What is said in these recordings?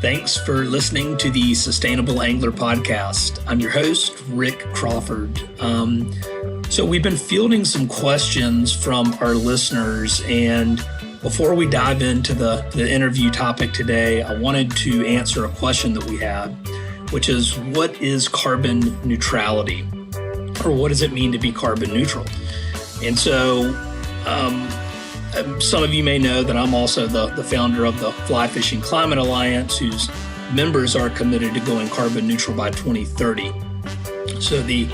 Thanks for listening to the Sustainable Angler Podcast. I'm your host, Rick Crawford. So we've been fielding some questions from our listeners, and before we dive into the interview topic today, I wanted to answer a question that we had, which is, what is carbon neutrality? Or what does it mean to be carbon neutral? And so some of you may know that I'm also the founder of the Fly Fishing Climate Alliance, whose members are committed to going carbon neutral by 2030. So the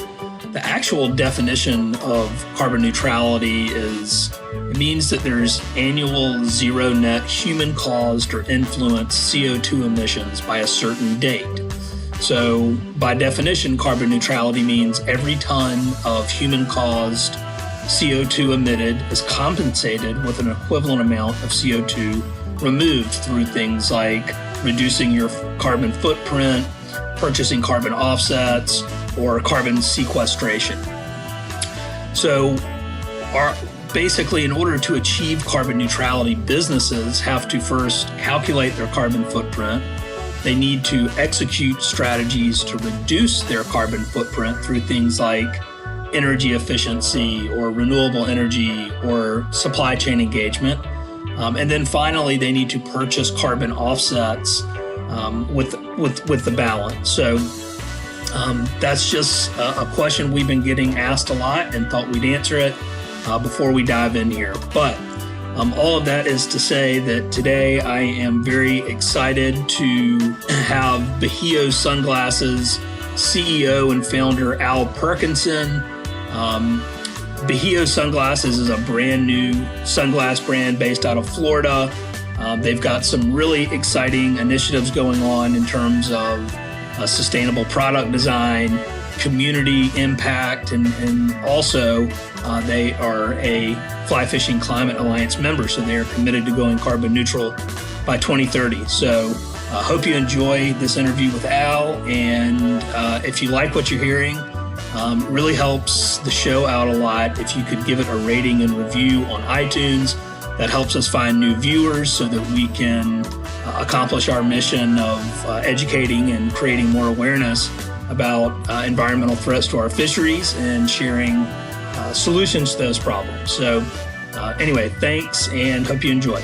actual definition of carbon neutrality it means that there's annual zero net human-caused or influenced CO2 emissions by a certain date. So by definition, carbon neutrality means every ton of human-caused CO2 emitted is compensated with an equivalent amount of CO2 removed through things like reducing your carbon footprint, purchasing carbon offsets, or carbon sequestration. So basically, in order to achieve carbon neutrality, businesses have to first calculate their carbon footprint. They need to execute strategies to reduce their carbon footprint through things like energy efficiency or renewable energy or supply chain engagement. And then finally, they need to purchase carbon offsets with the balance. So that's just a question we've been getting asked a lot and thought we'd answer it before we dive in here. But all of that is to say that today I am very excited to have Bajio Sunglasses CEO and founder Al Perkinson. Bajio Sunglasses is a brand new sunglass brand based out of Florida. They've got some really exciting initiatives going on in terms of sustainable product design, community impact, and also they are a Fly Fishing Climate Alliance member, so they are committed to going carbon neutral by 2030. So I hope you enjoy this interview with Al, and if you like what you're hearing, it really helps the show out a lot if you could give it a rating and review on iTunes. That helps us find new viewers so that we can accomplish our mission of educating and creating more awareness about environmental threats to our fisheries and sharing solutions to those problems. So anyway, thanks and hope you enjoy.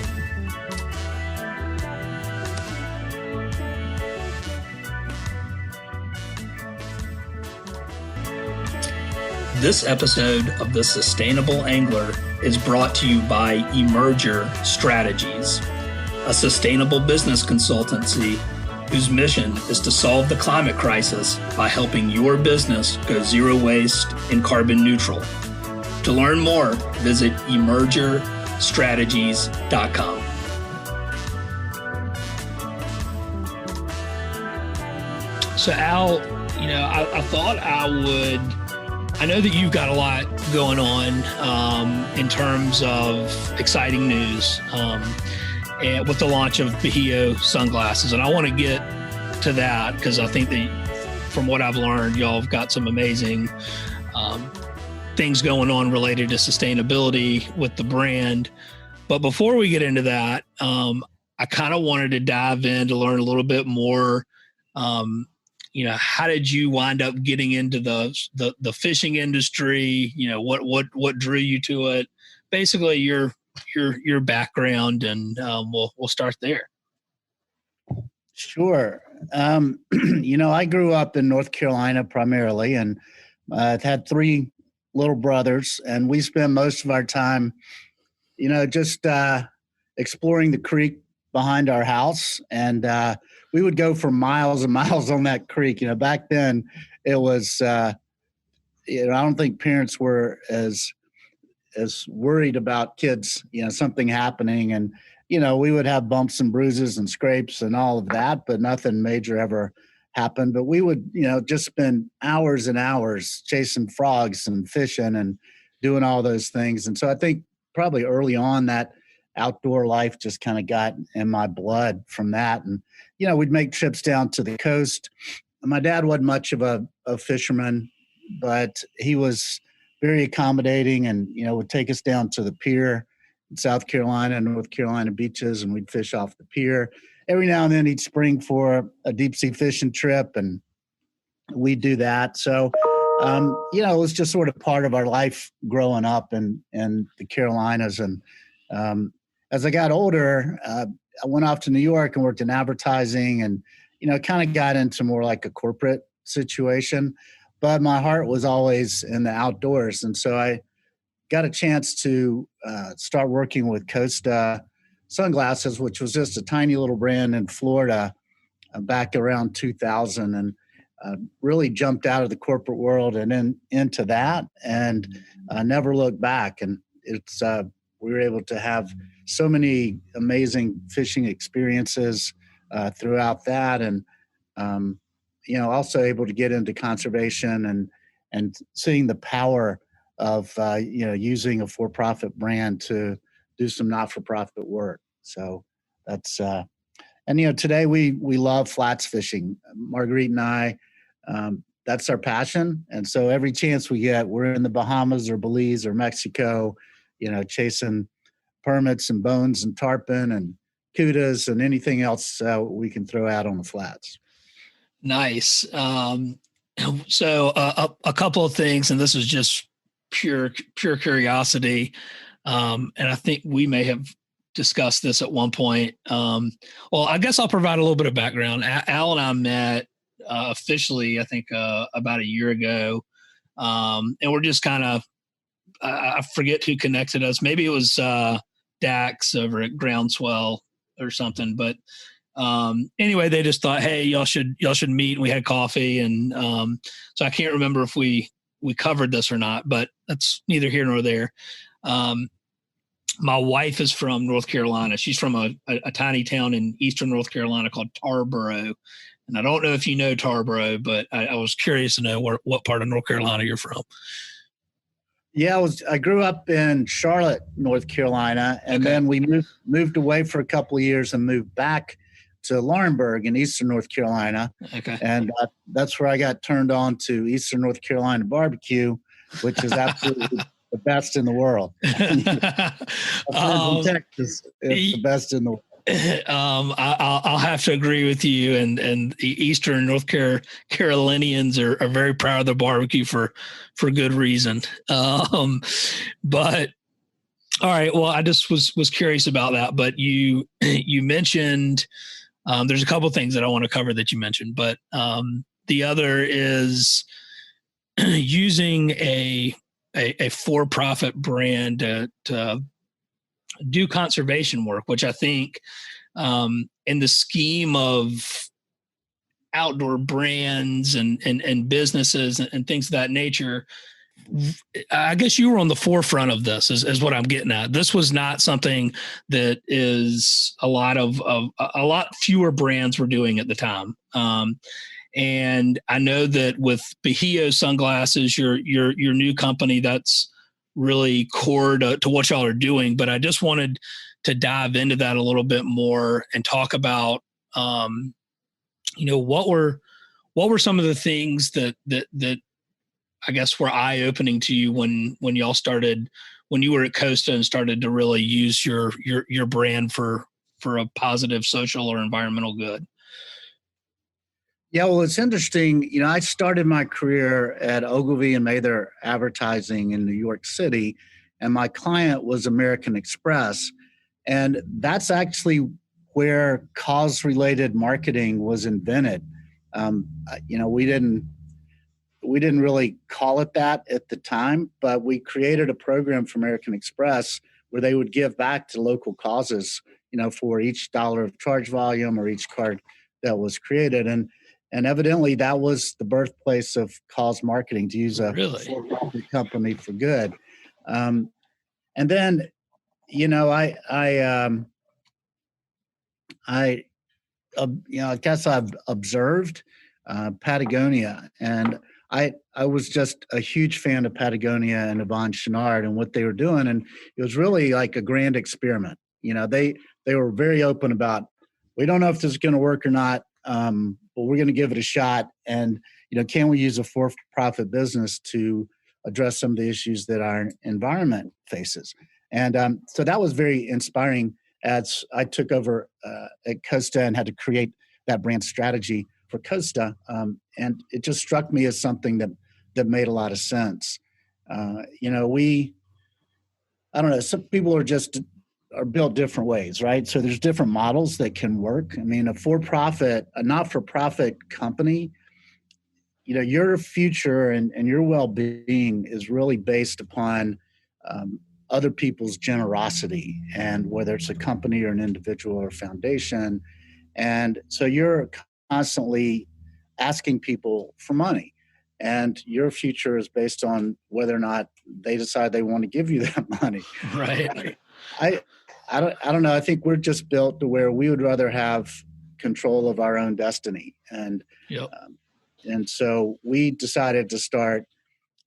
This episode of The Sustainable Angler is brought to you by Emerger Strategies, a sustainable business consultancy whose mission is to solve the climate crisis by helping your business go zero waste and carbon neutral. To learn more, visit emergerstrategies.com. So Al, I thought I know that you've got a lot going on in terms of exciting news and with the launch of Bajio Sunglasses. And I want to get to that because I think that from what I've learned, y'all have got some amazing things going on related to sustainability with the brand. But before we get into that, I kind of wanted to dive in to learn a little bit more. How did you wind up getting into the fishing industry? What drew you to it? Basically, your background, and we'll start there. Sure. I grew up in North Carolina primarily, and I've had three little brothers, and we spent most of our time, just exploring the creek behind our house, and we would go for miles and miles on that creek. Back then it was, I don't think parents were as worried about kids, something happening. And, we would have bumps and bruises and scrapes and all of that, but nothing major ever happened. But we would, just spend hours and hours chasing frogs and fishing and doing all those things. And so I think probably early on that outdoor life just kind of got in my blood from that. And, we'd make trips down to the coast. My dad wasn't much of a fisherman, but he was very accommodating and, would take us down to the pier in South Carolina and North Carolina beaches, and we'd fish off the pier. every now and then he'd spring for a deep sea fishing trip, and we do that. So, it was just sort of part of our life growing up in the Carolinas. And as I got older, I went off to New York and worked in advertising, and kind of got into more like a corporate situation. But my heart was always in the outdoors, and so I got a chance to start working with Costa Sunglasses, which was just a tiny little brand in Florida back around 2000, and really jumped out of the corporate world and into that, and never looked back. And it's we were able to have so many amazing fishing experiences throughout that, and also able to get into conservation and seeing the power of using a for-profit brand to do some not-for-profit work. So that's and today we love flats fishing. Marguerite and I, that's our passion. And so every chance we get, we're in the Bahamas or Belize or Mexico, chasing permits and bones and tarpon and cudas and anything else we can throw out on the flats. Nice. So a couple of things, and this is just pure curiosity. And I think we may have discussed this at one point. Well, I guess I'll provide a little bit of background. Al and I met officially, I think, about a year ago. And we're just kind of, I forget who connected us. Maybe it was Dax over at Groundswell or something. But anyway, they just thought, hey, y'all should meet. And we had coffee. And so I can't remember if we covered this or not, but that's neither here nor there. My wife is from North Carolina. She's from a tiny town in eastern North Carolina called Tarboro. And I don't know if you know Tarboro, but I was curious to know what part of North Carolina you're from. Yeah, I grew up in Charlotte, North Carolina, and then we moved away for a couple of years and moved back to Laurinburg in eastern North Carolina. Okay. And that's where I got turned on to Eastern North Carolina barbecue, which is absolutely the best in the world. Texas is the best in the world. I'll have to agree with you. And the Eastern North Carolinians are very proud of the barbecue for good reason. But all right, well, I just was curious about that. But you mentioned there's a couple of things that I want to cover that you mentioned, but the other is using a for-profit brand to do conservation work, which I think in the scheme of outdoor brands and businesses and things of that nature, I guess you were on the forefront of this is what I'm getting at. This was not something that is a lot fewer brands were doing at the time. And I know that with Bajio Sunglasses, your new company, that's really core to what y'all are doing. But I just wanted to dive into that a little bit more and talk about, what were some of the things that I guess were eye opening to you when y'all started, when you were at Costa and started to really use your brand for a positive social or environmental good. Yeah, well, it's interesting. I started my career at Ogilvy and Mather Advertising in New York City, and my client was American Express. And that's actually where cause-related marketing was invented. We didn't really call it that at the time, but we created a program for American Express where they would give back to local causes, for each dollar of charge volume or each card that was created. And evidently that was the birthplace of cause marketing, to use a for-profit company for good. And then, I guess I've observed Patagonia, and I was just a huge fan of Patagonia and Yvon Chouinard and what they were doing, and it was really like a grand experiment. They were very open about, we don't know if this is going to work or not, but we're going to give it a shot. And can we use a for-profit business to address some of the issues that our environment faces? And so that was very inspiring. as I took over at Costa and had to create that brand strategy for Costa. And it just struck me as something that made a lot of sense. I don't know, some people are built different ways, right? So there's different models that can work. I mean, a not-for-profit company, your future and your well-being is really based upon um, other people's generosity, and whether it's a company or an individual or foundation. And so you're constantly asking people for money, and your future is based on whether or not they decide they want to give you that money. Right. I, I don't know. I think we're just built to where we would rather have control of our own destiny, Yep. and so we decided to start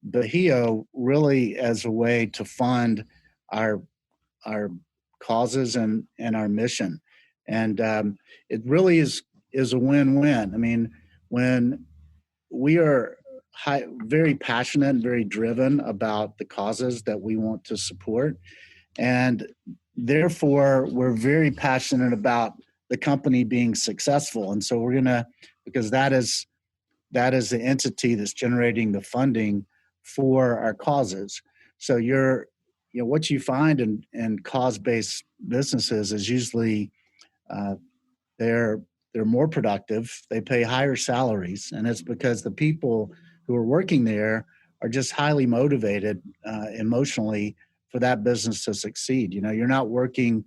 Bajio really as a way to fund our our causes and our mission, and it really is a win-win. I mean, when we are very passionate and very driven about the causes that we want to support, and therefore we're very passionate about the company being successful, and so we're gonna, because that is the entity that's generating the funding for our causes. So what you find in cause-based businesses is usually uh, they're they're more productive, they pay higher salaries, and it's because the people who are working there are just highly motivated emotionally for that business to succeed. You're not working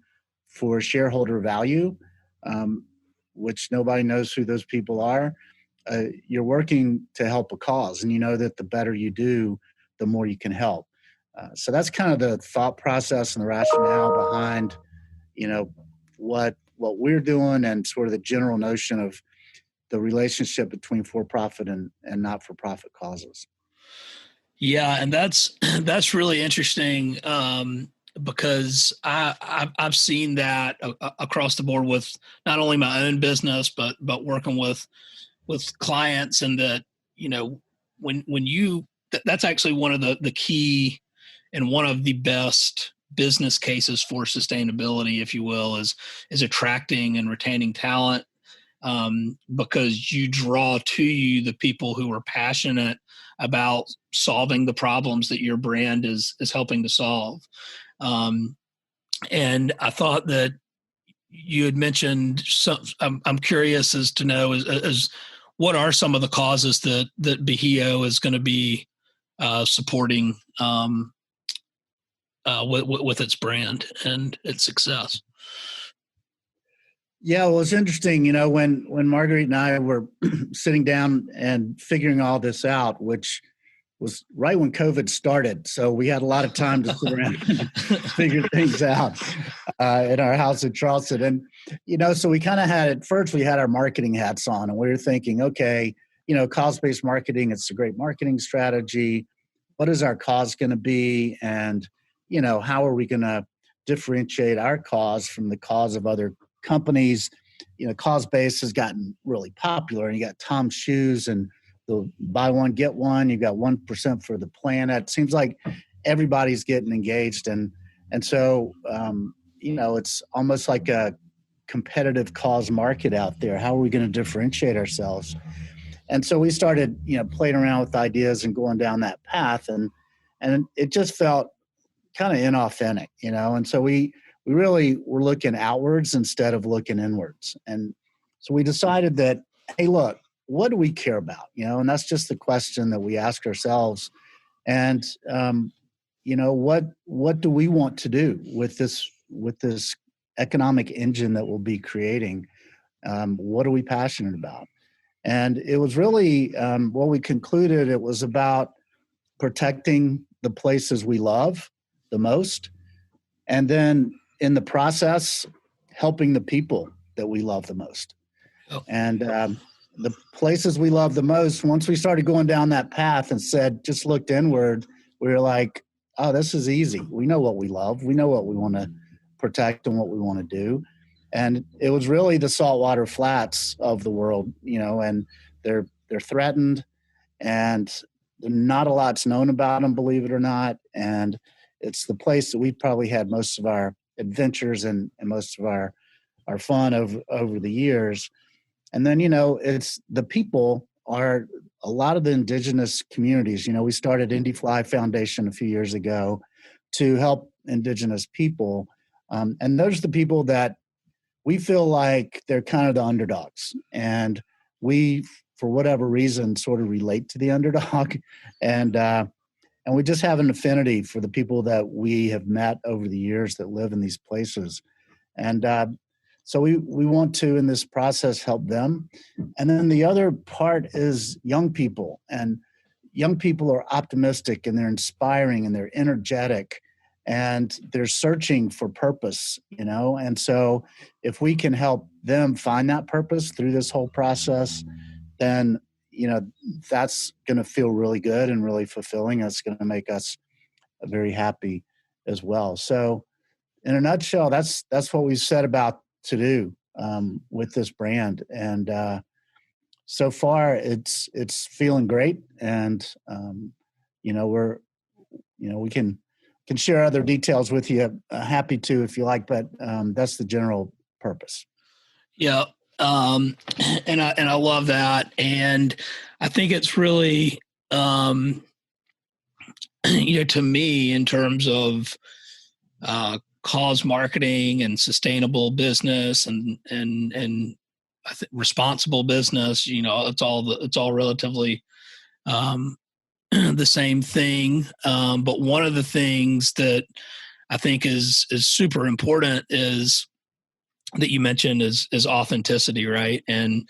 for shareholder value, um, which nobody knows who those people are. You're working to help a cause, and you know that the better you do, the more you can help. So that's kind of the thought process and the rationale behind, you know, what we're doing, and sort of the general notion of the relationship between for-profit and not-for-profit causes. Yeah, and that's that's really interesting, because I've seen that across the board with not only my own business, but working with clients, and that when you that's actually one of the key and one of the best business cases for sustainability, if you will, is attracting and retaining talent, because you draw to you the people who are passionate about solving the problems that your brand is helping to solve. Um, and I thought that you had mentioned some. I'm curious as to know as what are some of the causes that Bajio is going to be supporting, with its brand and its success. Yeah, well, it's interesting, when Marguerite and I were sitting down and figuring all this out, which was right when COVID started. So we had a lot of time to sit around and figure things out in our house in Charleston. And, so we kind of at first we had our marketing hats on, and we were thinking, okay, cause-based marketing, it's a great marketing strategy. What is our cause going to be? And, how are we going to differentiate our cause from the cause of other companies? Cause-based has gotten really popular, and you got Tom's Shoes and the buy one, get one. You've got 1% for the planet. It seems like everybody's getting engaged. And so, it's almost like a competitive cause market out there. How are we going to differentiate ourselves? And so we started, playing around with ideas and going down that path. And it just felt kind of inauthentic, and so we really were looking outwards instead of looking inwards. And so we decided that, hey, look, what do we care about? And that's just the question that we ask ourselves. And, what do we want to do with this economic engine that we'll be creating? What are we passionate about? And it was really what we concluded. It was about protecting the places we love the most, and then in the process, helping the people that we love the most. Oh. And the places we love the most, once we started going down that path and just looked inward, we were like, oh, this is easy. We know what we love. We know what we want to protect and what we want to do. And it was really the saltwater flats of the world, and they're threatened, and not a lot's known about them, believe it or not. And it's the place that we've probably had most of our adventures and most of our fun over the years. And then, it's the people are a lot of the indigenous communities. We started Indie Fly Foundation a few years ago to help indigenous people. And those are the people that we feel like they're kind of the underdogs. And we, for whatever reason, sort of relate to the underdog. And we just have an affinity for the people that we have met over the years that live in these places. And so we want to, in this process, help them. And then the other part is young people. And young people are optimistic and they're inspiring and they're energetic and they're searching for purpose, And so if we can help them find that purpose through this whole process, then, that's going to feel really good and really fulfilling. It's going to make us very happy as well. So in a nutshell, that's what we set about to do with this brand. And so far it's feeling great. And, we can share other details with you. Happy to, if you like, but that's the general purpose. Yeah. And I love that. And I think it's really, to me, in terms of cause marketing and sustainable business and I think responsible business, it's all relatively the same thing. But one of the things that I think is super important is that you mentioned is authenticity, right? And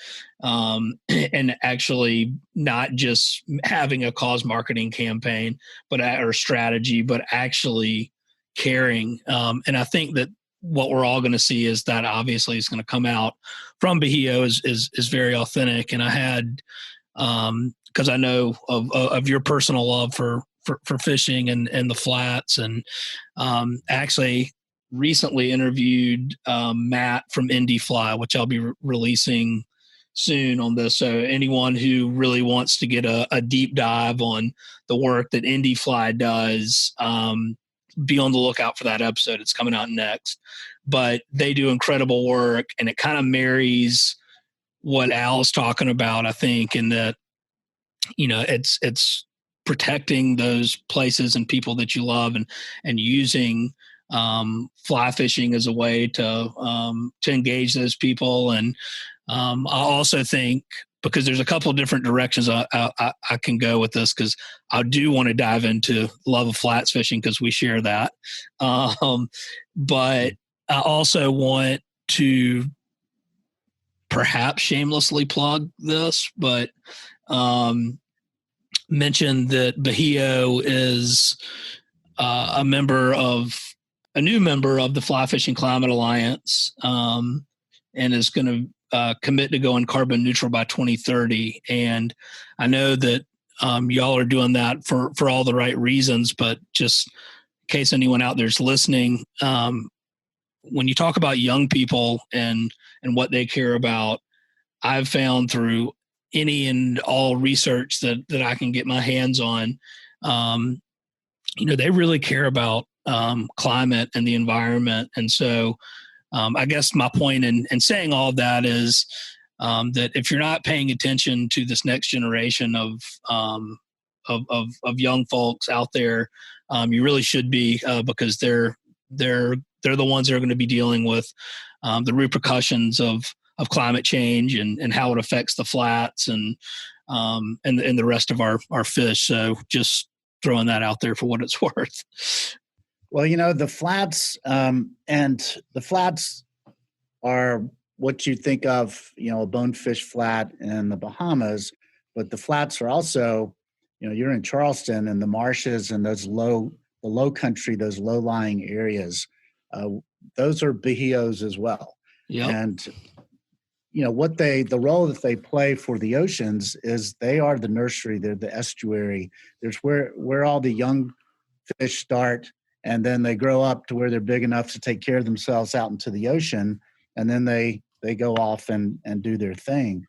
actually not just having a cause marketing campaign, or strategy, but actually caring. And I think that what we're all going to see is that obviously is going to come out from Bajio is very authentic. And I had, because I know of your personal love for fishing and the flats, and actually recently interviewed Matt from Indie Fly, which I'll be releasing soon on this. So anyone who really wants to get a deep dive on the work that Indie Fly does, be on the lookout for that episode. It's coming out next. But they do incredible work, and it kind of marries what Al's talking about, I think, in that, it's protecting those places and people that you love, and using fly fishing as a way to engage those people. And I also think, because there's a couple of different directions I can go with this, because I do want to dive into love of flats fishing because we share that. But I also want to perhaps shamelessly plug this, but mention that Bajio is a new member of the Fly Fishing Climate Alliance, and is going to commit to going carbon neutral by 2030. And I know that y'all are doing that for all the right reasons, but just in case anyone out there's listening, when you talk about young people and what they care about, I've found through any and all research that I can get my hands on, they really care about climate and the environment. And so I guess my point in saying all of that is that if you're not paying attention to this next generation of young folks out there, you really should be, because they're the ones that are going to be dealing with the repercussions of climate change and how it affects the flats and the rest of our fish. So just throwing that out there for what it's worth. Well, the flats are what you think of, a bonefish flat in the Bahamas, but the flats are also, you're in Charleston and the marshes and the low country, those low-lying areas. Those are Bajios as well. Yep. And the role that they play for the oceans is they are the nursery, they're the estuary. There's where all the young fish start, and then they grow up to where they're big enough to take care of themselves out into the ocean, and then they go off and do their thing.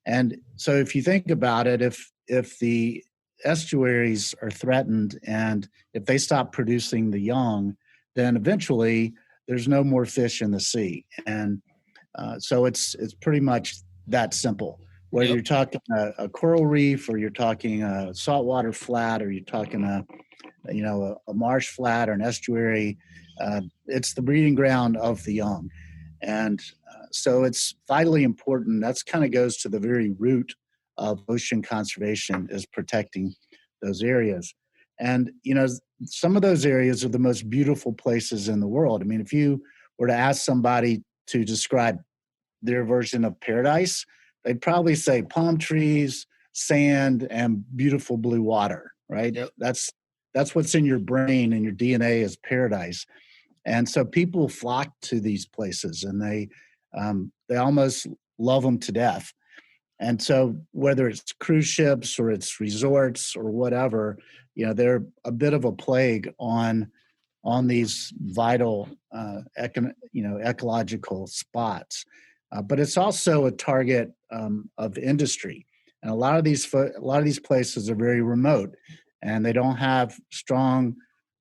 And so if you think about it, if the estuaries are threatened and if they stop producing the young, then eventually there's no more fish in the sea. And so it's pretty much that simple. Whether Yep. you're talking a coral reef, or you're talking a saltwater flat, or you're talking a marsh flat or an estuary, it's the breeding ground of the young. And so it's vitally important. That's kind of goes to the very root of ocean conservation, is protecting those areas. And, some of those areas are the most beautiful places in the world. I mean, if you were to ask somebody to describe their version of paradise, they'd probably say palm trees, sand, and beautiful blue water, right? Yep. That's what's in your brain and your DNA is paradise. And so people flock to these places, and they almost love them to death. And so whether it's cruise ships or it's resorts or whatever, they're a bit of a plague on these vital ecological spots. But it's also a target of industry. And a lot of these places are very remote, and they don't have strong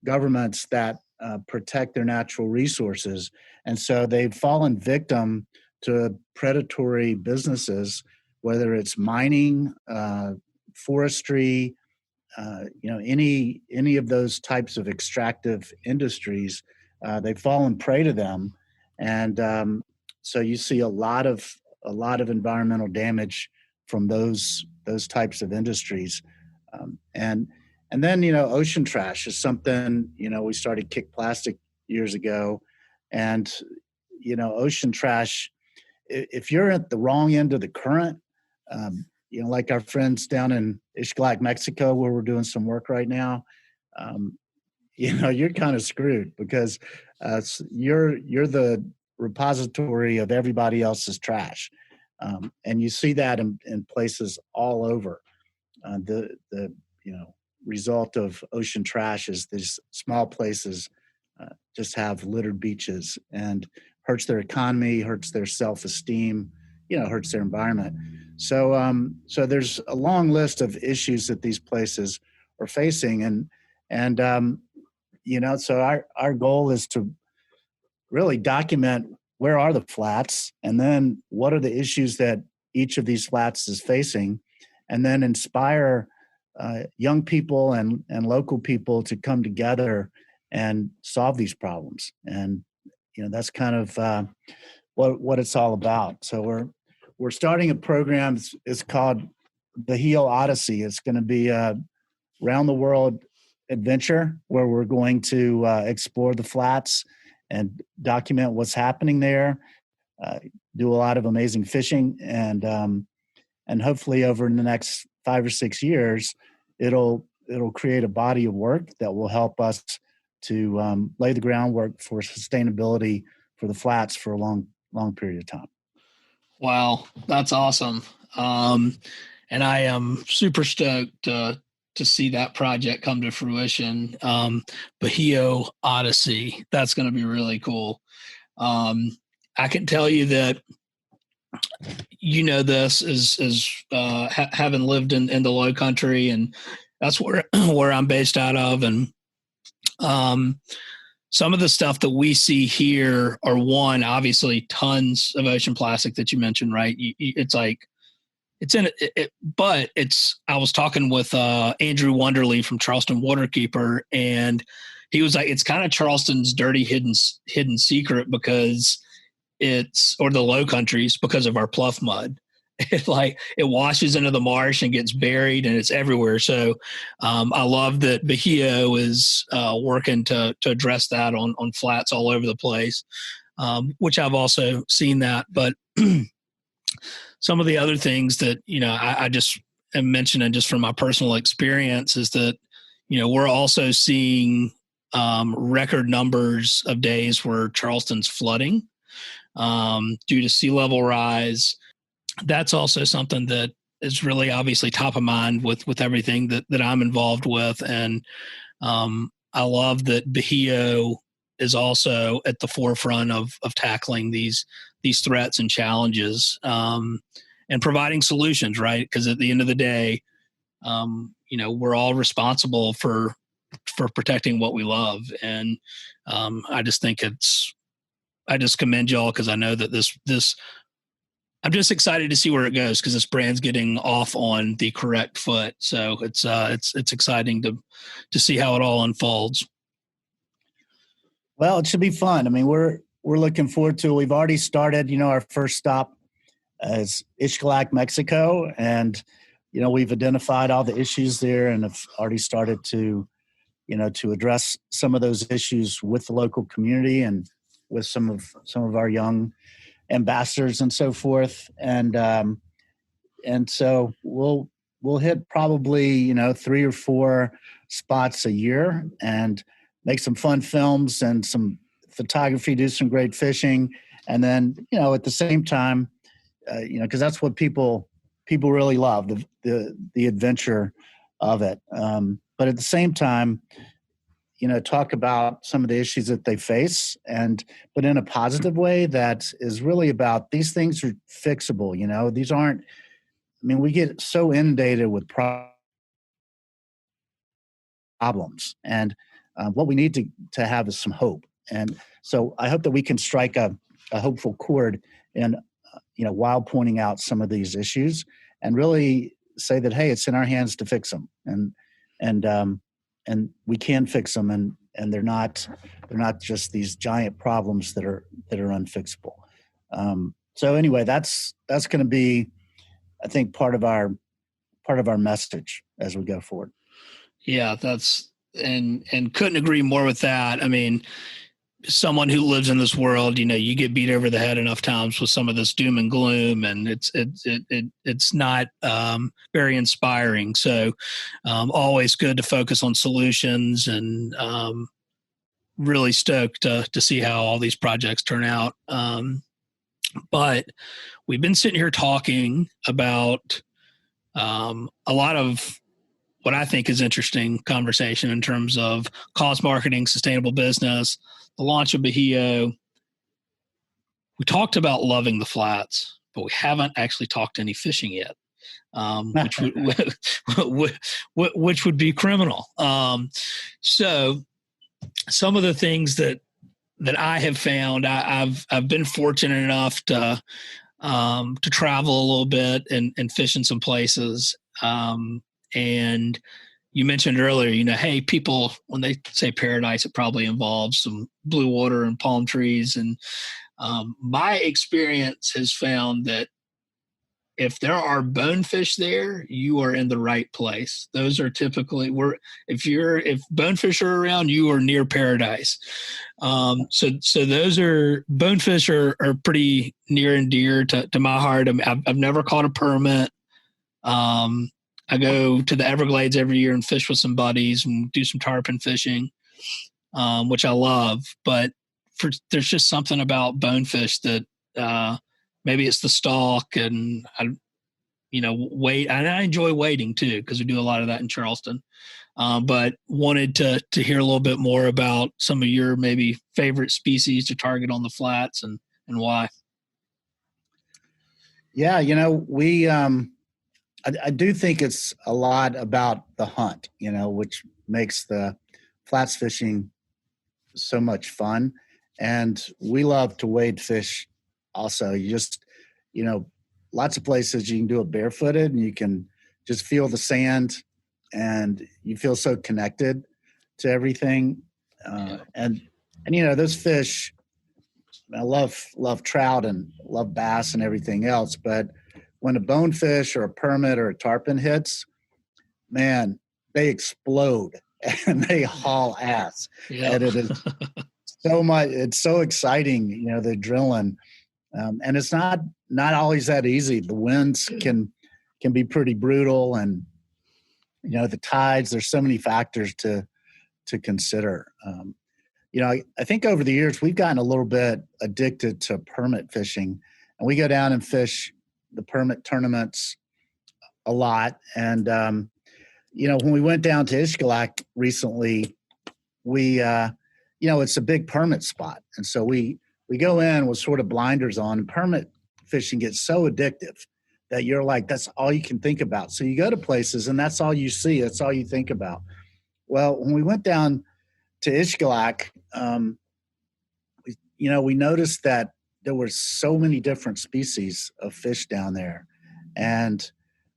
governments that protect their natural resources. And so they've fallen victim to predatory businesses, whether it's mining, forestry, any of those types of extractive industries. They've fallen prey to them, and so you see a lot of environmental damage from those types of industries, and then ocean trash is something. We started Kick Plastic years ago, and ocean trash. If you're at the wrong end of the current, like our friends down in Ixtlac, Mexico, where we're doing some work right now, you're kind of screwed, because you're the repository of everybody else's trash, and you see that in places all over. The result of ocean trash is these small places just have littered beaches, and hurts their economy, hurts their self-esteem, hurts their environment. So there's a long list of issues that these places are facing, and so our goal is to really document where are the flats, and then what are the issues that each of these flats is facing, and then inspire young people and local people to come together and solve these problems. And that's kind of what it's all about. So we're starting a program. It's called Bajio Odyssey. It's going to be a round the world adventure where we're going to explore the flats and document what's happening there. Do a lot of amazing fishing, and hopefully over the next 5 or 6 years, it'll create a body of work that will help us to lay the groundwork for sustainability for the flats for a long period of time. Wow, that's awesome. And I am super stoked to see that project come to fruition. Bajio Odyssey, that's going to be really cool. I can tell you that this is having lived in the Low Country, and that's where I'm based out of, and some of the stuff that we see here are, one, obviously tons of ocean plastic that you mentioned, right? It's like it's in it, but it's. I was talking with Andrew Wonderly from Charleston Waterkeeper, and he was like, it's kind of Charleston's dirty hidden secret, because or the Low Countries, because of our pluff mud. It washes into the marsh and gets buried, and it's everywhere. So I love that Bajio is working to address that on flats all over the place, which I've also seen that. But some of the other things that I just am mentioning just from my personal experience is that we're also seeing record numbers of days where Charleston's flooding due to sea level rise. That's also something that is really obviously top of mind with everything that I'm involved with. And I love that Bajio is also at the forefront of tackling these threats and challenges, and providing solutions, right? Because at the end of the day, we're all responsible for protecting what we love. And I just think it's I just commend y'all because I know that this I'm just excited to see where it goes because this brand's getting off on the correct foot. So it's exciting to see how it all unfolds. Well, it should be fun. I mean, we're looking forward to it. We've already started, our first stop is Ixtlac, Mexico. And, we've identified all the issues there and have already started to address some of those issues with the local community and with some of our young ambassadors and so forth. And so we'll hit probably, 3 or 4 spots a year and make some fun films and some photography, do some great fishing. And then, at the same time, because that's what people really love, the adventure of it. But at the same time, talk about some of the issues that they face but in a positive way that is really about these things are fixable. These aren't, we get so inundated with problems and what we need to have is some hope. And so I hope that we can strike a hopeful chord and, while pointing out some of these issues and really say that, hey, it's in our hands to fix them. And we can fix them and they're not just these giant problems that are unfixable. So anyway, that's going to be, I think, part of our message as we go forward. Yeah, and couldn't agree more with that. I mean, someone who lives in this world, you get beat over the head enough times with some of this doom and gloom, and it's not very inspiring. So, always good to focus on solutions, and really stoked to see how all these projects turn out. But we've been sitting here talking about a lot of what I think is interesting conversation in terms of cost marketing, sustainable business, the launch of Bajio. We talked about loving the flats, but we haven't actually talked any fishing yet, which would be criminal. So some of the things that I have found, I've been fortunate enough to travel a little bit and fish in some places. And you mentioned earlier, hey, people, when they say paradise, it probably involves some blue water and palm trees. And my experience has found that if there are bonefish there, you are in the right place. Those are typically if bonefish are around, you are near paradise. So those bonefish are pretty near and dear to my heart. I mean, I've never caught a permit. I go to the Everglades every year and fish with some buddies and do some tarpon fishing, which I love. But there's just something about bonefish that maybe it's the stalk, and wait. And I enjoy wading too because we do a lot of that in Charleston. But wanted to hear a little bit more about some of your maybe favorite species to target on the flats and why. Yeah, we. I do think it's a lot about the hunt, which makes the flats fishing so much fun. And we love to wade fish also. You just, lots of places you can do it barefooted and you can just feel the sand and you feel so connected to everything. And those fish, I love trout and love bass and everything else, but when a bonefish or a permit or a tarpon hits, man, they explode and they haul ass. Yep. And it is so much. It's so exciting, the adrenaline, and it's not always that easy. The winds can be pretty brutal, and the tides. There's so many factors to consider. I think over the years we've gotten a little bit addicted to permit fishing, and we go down and fish the permit tournaments a lot. And, when we went down to Ixtlac recently, we, it's a big permit spot. And so we go in with sort of blinders on, and permit fishing gets so addictive that you're like, that's all you can think about. So you go to places and that's all you see. That's all you think about. Well, when we went down to Ixtlac, we noticed that there were so many different species of fish down there. And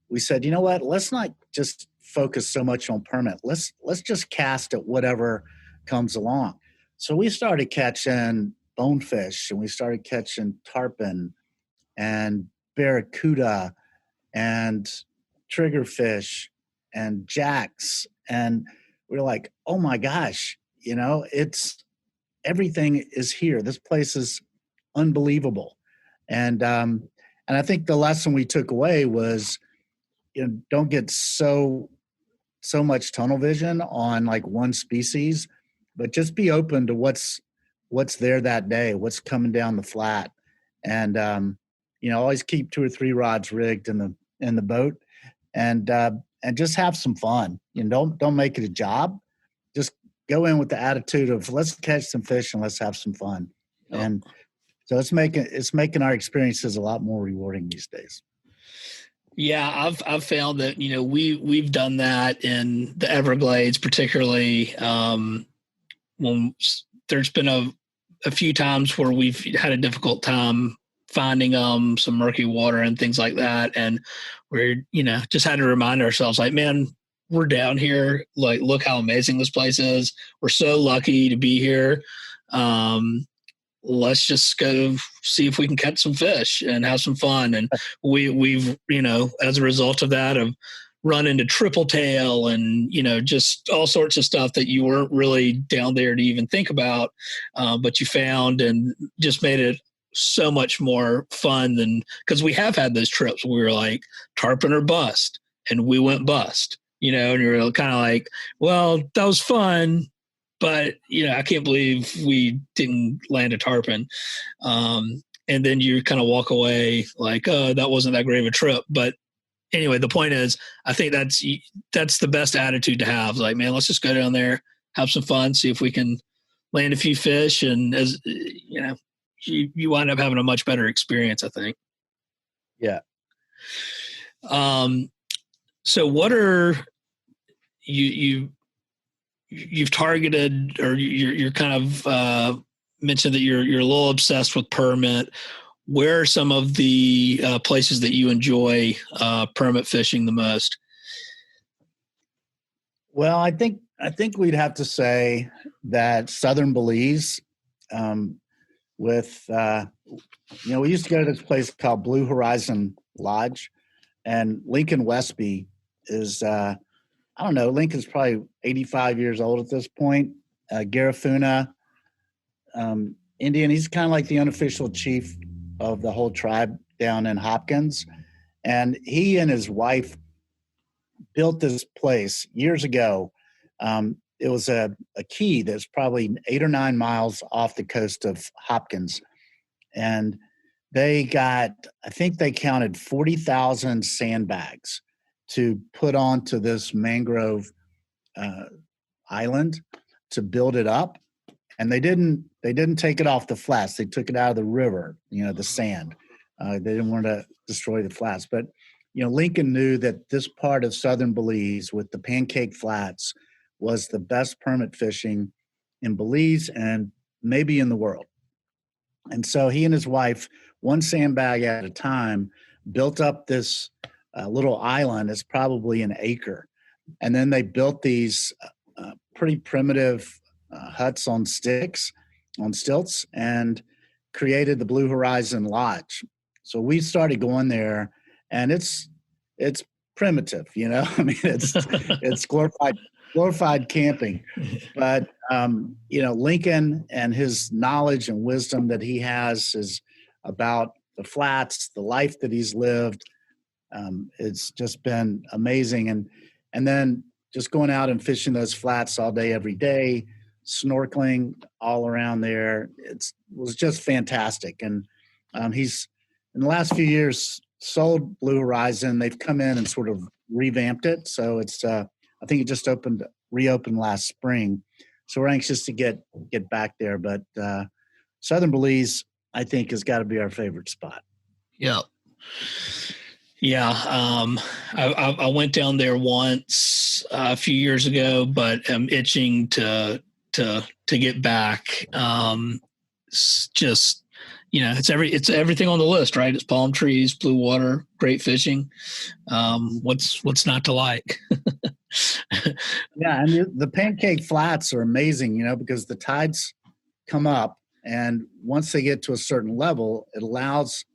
we said, you know what, let's not just focus so much on permit. Let's just cast at whatever comes along. So we started catching bonefish, and we started catching tarpon and barracuda and triggerfish and jacks. And we're like, oh my gosh, it's everything is here. This place is unbelievable. And I think the lesson we took away was, don't get so much tunnel vision on like one species, but just be open to what's there that day, what's coming down the flat. And always keep 2 or 3 rods rigged in the boat, and just have some fun. Don't make it a job. Just go in with the attitude of, let's catch some fish and let's have some fun. Oh. And so it's making our experiences a lot more rewarding these days. Yeah, I've found that we've done that in the Everglades, particularly when there's been a few times where we've had a difficult time finding some murky water and things like that, and we're just had to remind ourselves, like, man, we're down here, like, look how amazing this place is. We're so lucky to be here. Let's just go see if we can catch some fish and have some fun. And we've as a result of that, have run into triple tail and just all sorts of stuff that you weren't really down there to even think about, but you found, and just made it so much more fun than, because we have had those trips where we were like, tarpon or bust, and we went bust, and you're kind of like, well, that was fun, but I can't believe we didn't land a tarpon. And then you kind of walk away like, oh, that wasn't that great of a trip. But anyway, the point is, I think that's the best attitude to have. Like, man, let's just go down there, have some fun, see if we can land a few fish. And as you wind up having a much better experience, I think. Yeah. So what are you've targeted, or you're kind of mentioned that you're a little obsessed with permit. Where are some of the places that you enjoy permit fishing the most? Well, I think we'd have to say that Southern Belize, with we used to go to this place called Blue Horizon Lodge, and Lincoln Westby is I don't know, Lincoln's probably 85 years old at this point. Garifuna, Indian, he's kind of like the unofficial chief of the whole tribe down in Hopkins. And he and his wife built this place years ago. It was a key that's probably 8 or 9 miles off the coast of Hopkins. And they got, I think they counted 40,000 sandbags to put onto this mangrove island to build it up. And they didn't take it off the flats. They took it out of the river, the sand. They didn't want to destroy the flats. But, Lincoln knew that this part of Southern Belize with the Pancake Flats was the best permit fishing in Belize and maybe in the world. And so he and his wife, one sandbag at a time, built up this little island. It's probably an acre. And then they built these pretty primitive huts on stilts, and created the Blue Horizon Lodge. So we started going there, and it's primitive, I mean, it's glorified camping. But Lincoln and his knowledge and wisdom that he has is about the flats, the life that he's lived. It's just been amazing. And then just going out and fishing those flats all day, every day, snorkeling all around there. It was just fantastic. And he's, in the last few years, sold Blue Horizon. They've come in and sort of revamped it. So it's, I think it just reopened last spring. So we're anxious to get back there. But Southern Belize, I think, has got to be our favorite spot. Yeah. Yeah. I went down there once a few years ago, but I'm itching to get back. it's just, it's everything on the list, right? It's palm trees, blue water, great fishing. What's not to like? Yeah, and the pancake flats are amazing, because the tides come up, and once they get to a certain level, it allows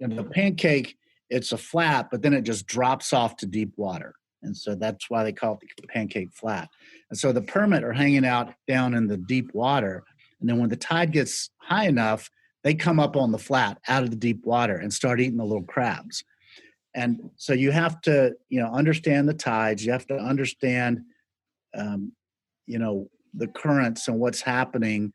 the pancake. It's a flat, but then it just drops off to deep water, and so that's why they call it the pancake flat. And so the permit are hanging out down in the deep water, and then when the tide gets high enough, they come up on the flat out of the deep water and start eating the little crabs. And so you have to, understand the tides. You have to understand, um, the currents and what's happening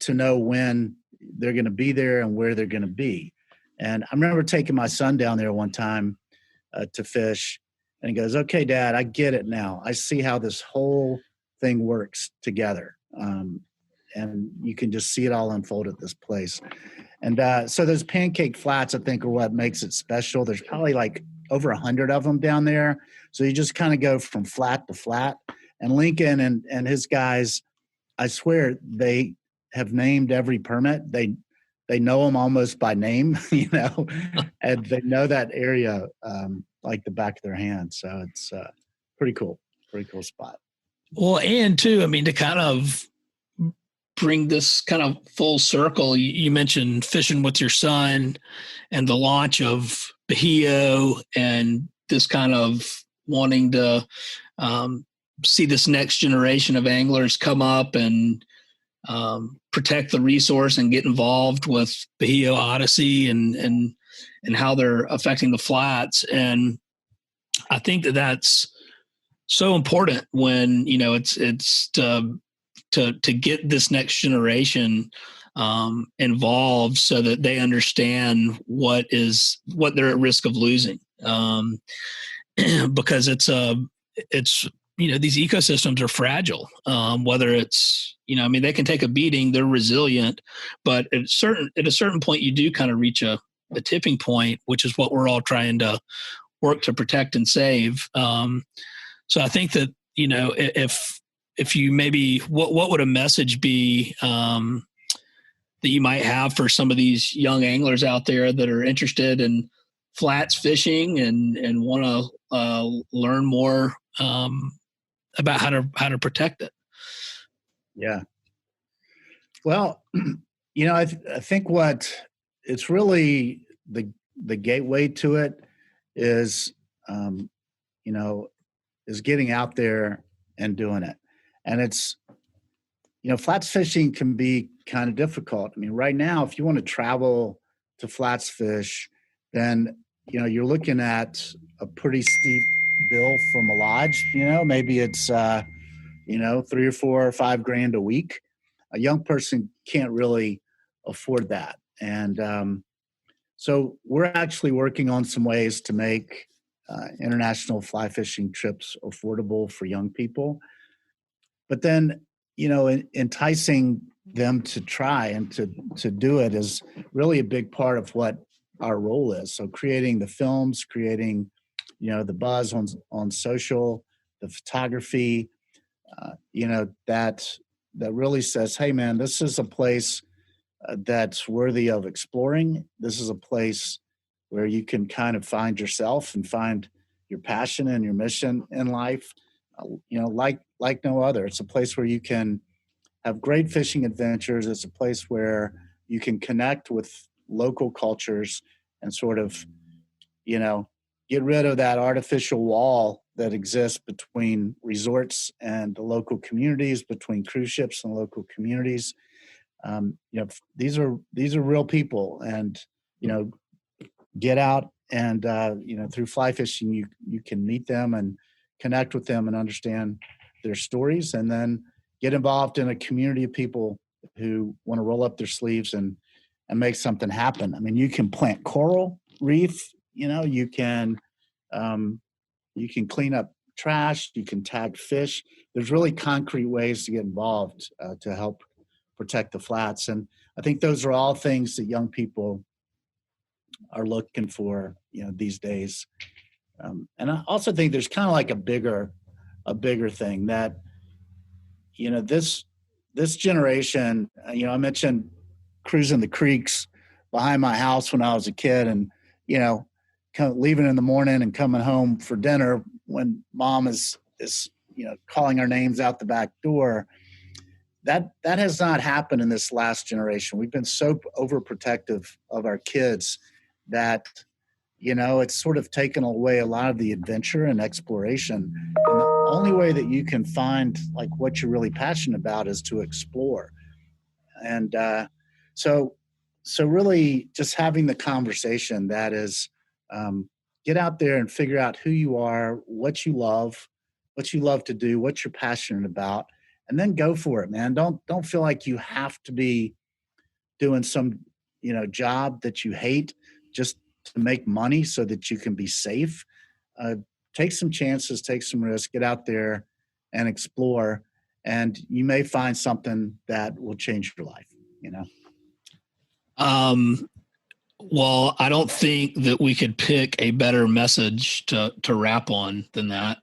to know when they're going to be there and where they're going to be. And I remember taking my son down there one time to fish, and he goes, "Okay, Dad, I get it now. I see how this whole thing works together." And you can just see it all unfold at this place. And so those pancake flats, I think, are what makes it special. There's probably like over 100 of them down there. So you just kind of go from flat to flat. And Lincoln and his guys, I swear, they have named every permit. They know them almost by name, and they know that area like the back of their hand. So it's pretty cool spot. Well, and too, I mean, to kind of bring this kind of full circle, you mentioned fishing with your son and the launch of Bajio and this kind of wanting to see this next generation of anglers come up and protect the resource and get involved with Bajio Odyssey and how they're affecting the flats. And I think that that's so important when, it's to get this next generation involved so that they understand what they're at risk of losing. Because it's these ecosystems are fragile. Whether it's, they can take a beating, they're resilient, but at a certain point, you do kind of reach a tipping point, which is what we're all trying to work to protect and save. So I think that, if you maybe, what would a message be that you might have for some of these young anglers out there that are interested in flats fishing and want to learn more about how to protect it? Yeah. Well, I think what it's really the gateway to it is, is getting out there and doing it. And it's, flats fishing can be kind of difficult. I mean, right now, if you want to travel to flats fish, then, you're looking at a pretty steep bill from a lodge. Maybe it's, 3 or 4 or $5,000 a week. A young person can't really afford that. And so we're actually working on some ways to make international fly fishing trips affordable for young people. But then, enticing them to try and to do it is really a big part of what our role is. So creating the films, creating, the buzz on social, the photography, that really says, hey, man, this is a place that's worthy of exploring. This is a place where you can kind of find yourself and find your passion and your mission in life, like no other. It's a place where you can have great fishing adventures. It's a place where you can connect with local cultures and sort of, get rid of that artificial wall that exists between resorts and the local communities, between cruise ships and local communities. These are real people, and get out and through fly fishing, you can meet them and connect with them and understand their stories, and then get involved in a community of people who want to roll up their sleeves and make something happen. I mean, you can plant coral reef. You can clean up trash. You can tag fish. There's really concrete ways to get involved to help protect the flats. And I think those are all things that young people are looking for, these days. And I also think there's kind of like a bigger thing that, this generation, I mentioned cruising the creeks behind my house when I was a kid, and leaving in the morning and coming home for dinner when mom is calling our names out the back door. That has not happened in this last generation. We've been so overprotective of our kids that it's sort of taken away a lot of the adventure and exploration. And the only way that you can find like what you're really passionate about is to explore. And so really just having the conversation that is, get out there and figure out who you are, what you love to do, what you're passionate about, and then go for it, man. Don't feel like you have to be doing some, job that you hate just to make money so that you can be safe. Take some chances, take some risks, get out there and explore, and you may find something that will change your life, Well, I don't think that we could pick a better message to wrap on than that.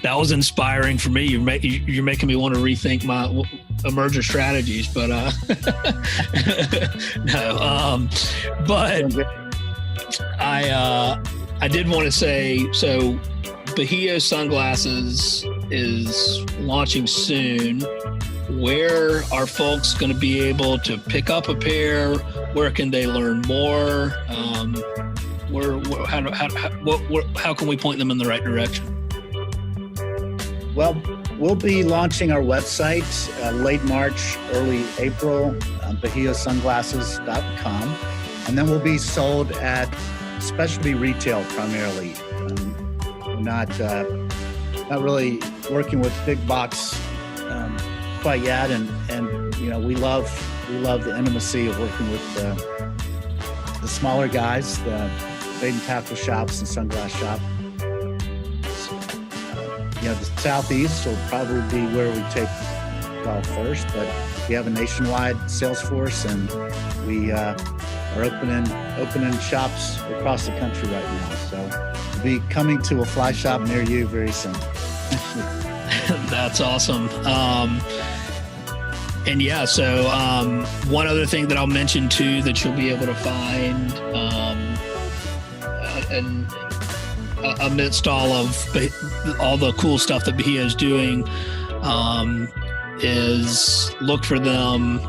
That was inspiring for me. You're making me want to rethink my emerger strategies, but no. But I did want to say, so Bajio Sunglasses is launching soon. Where are folks going to be able to pick up a pair? Where can they learn more? How can we point them in the right direction? Well, we'll be launching our website late March, early April, bajiosunglasses.com, and then we'll be sold at specialty retail primarily. We're not really working with big box quite yet, and we love the intimacy of working with the smaller guys, the bait and tackle shops and sunglass shop. The Southeast will probably be where we take off first, but we have a nationwide sales force, and we are opening shops across the country right now. So we'll be coming to a fly shop near you very soon. That's awesome. And yeah, so one other thing that I'll mention too that you'll be able to find, and amidst all the cool stuff that Bajio is doing, is look for them.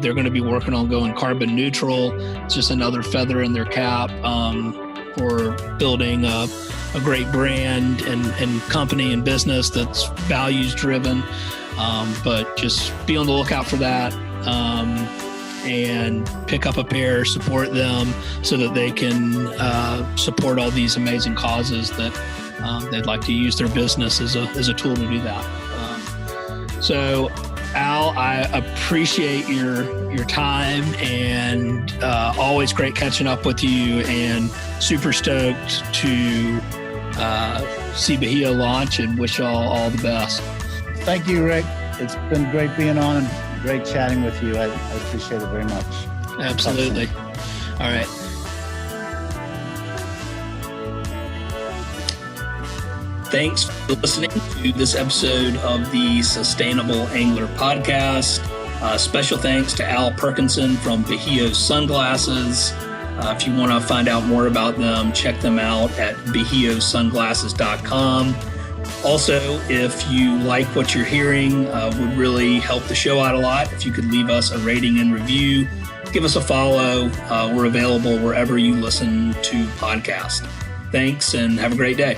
They're going to be working on going carbon neutral. It's just another feather in their cap for building a great brand and company and business that's values driven. But just be on the lookout for that, and pick up a pair, support them so that they can support all these amazing causes that they'd like to use their business as a tool to do that. So Al, I appreciate your time, and always great catching up with you, and super stoked to see Bajio launch, and wish y'all all the best. Thank you, Rick. It's been great being on and great chatting with you. I appreciate it very much. Absolutely. All right. Thanks for listening to this episode of the Sustainable Angler Podcast. Special thanks to Al Perkinson from Bajio Sunglasses. If you want to find out more about them, check them out at bajiosunglasses.com. Also, if you like what you're hearing, would really help the show out a lot if you could leave us a rating and review. Give us a follow. We're available wherever you listen to podcasts. Thanks, and have a great day.